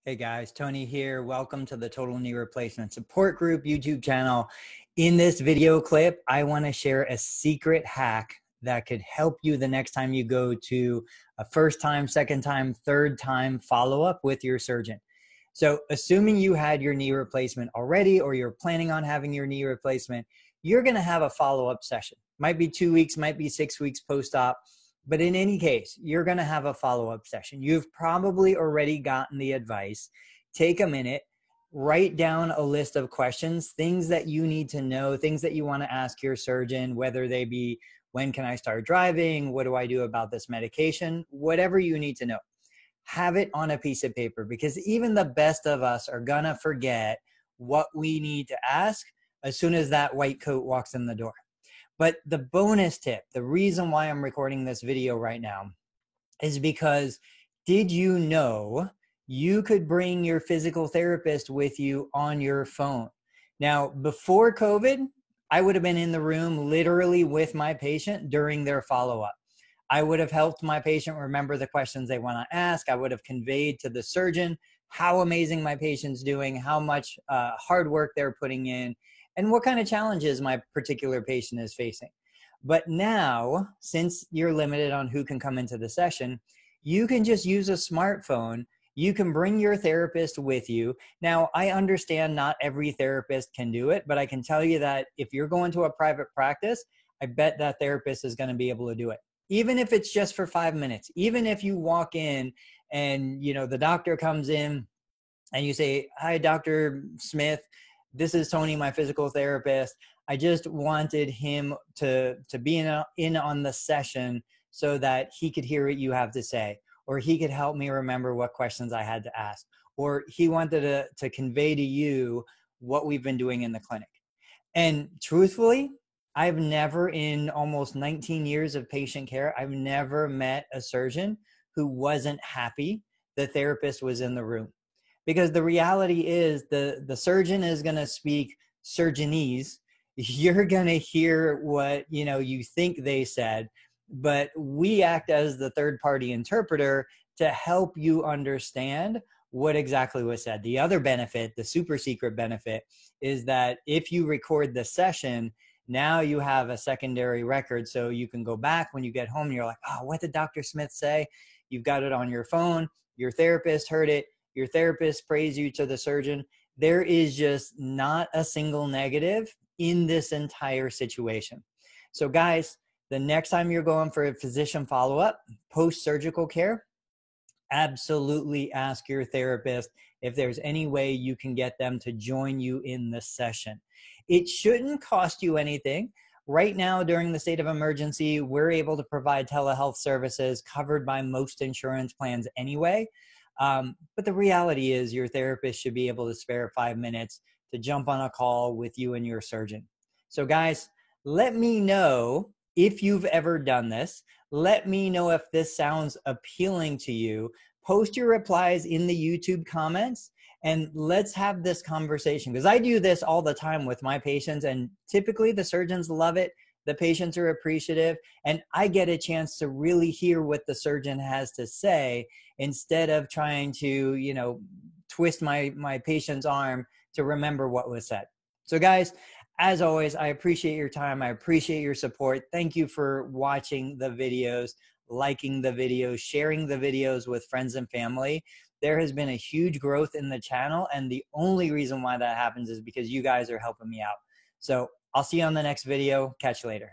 Hey guys, Tony here. Welcome to the Total Knee Replacement Support Group YouTube channel. In this video clip, I want to share a secret hack that could help you the next time you go to a first time, second time, third time follow-up with your surgeon. So assuming you had your knee replacement already or you're planning on having your knee replacement, you're going to have a follow-up session. Might be 2 weeks, might be 6 weeks post-op. But in any case, you're going to have a follow-up session. You've probably already gotten the advice. Take a minute, write down a list of questions, things that you need to know, things that you want to ask your surgeon, whether they be, when can I start driving? What do I do about this medication? Whatever you need to know. Have it on a piece of paper, because even the best of us are going to forget what we need to ask as soon as that white coat walks in the door. But the bonus tip, the reason why I'm recording this video right now is because did you know you could bring your physical therapist with you on your phone? Now, before COVID, I would have been in the room literally with my patient during their follow-up. I would have helped my patient remember the questions they want to ask. I would have conveyed to the surgeon how amazing my patient's doing, how much hard work they're putting in, and what kind of challenges my particular patient is facing. But now, since you're limited on who can come into the session, you can just use a smartphone. You can bring your therapist with you. Now, I understand not every therapist can do it, but I can tell you that if you're going to a private practice, I bet that therapist is going to be able to do it. Even if it's just for 5 minutes, even if you walk in and, the doctor comes in and you say, "Hi, Dr. Smith, this is Tony, my physical therapist. I just wanted him to be in on the session so that he could hear what you have to say, or he could help me remember what questions I had to ask, or he wanted to convey to you what we've been doing in the clinic." And truthfully, I've never, in almost 19 years of patient care, I've never met a surgeon who wasn't happy the therapist was in the room. Because the reality is the surgeon is going to speak surgeonese. You're going to hear what you think they said, but we act as the third party interpreter to help you understand what exactly was said. The other benefit, the super secret benefit, is that if you record the session, now you have a secondary record, so you can go back when you get home and you're like, "Oh, what did Dr. Smith say?" You've got it on your phone. Your therapist heard it. Your therapist praised you to the surgeon. There is just not a single negative in this entire situation. So guys, the next time you're going for a physician follow-up, post-surgical care, absolutely ask your therapist if there's any way you can get them to join you in the session. It shouldn't cost you anything. Right now, during the state of emergency, we're able to provide telehealth services covered by most insurance plans anyway. But the reality is your therapist should be able to spare 5 minutes to jump on a call with you and your surgeon. So guys, let me know if you've ever done this. Let me know if this sounds appealing to you. Post your replies in the YouTube comments and let's have this conversation, because I do this all the time with my patients, and typically the surgeons love it. The patients are appreciative, and I get a chance to really hear what the surgeon has to say instead of trying to, twist my patient's arm to remember what was said. So guys, as always, I appreciate your time. I appreciate your support. Thank you for watching the videos, liking the videos, sharing the videos with friends and family. There has been a huge growth in the channel, and the only reason why that happens is because you guys are helping me out. So I'll see you on the next video. Catch you later.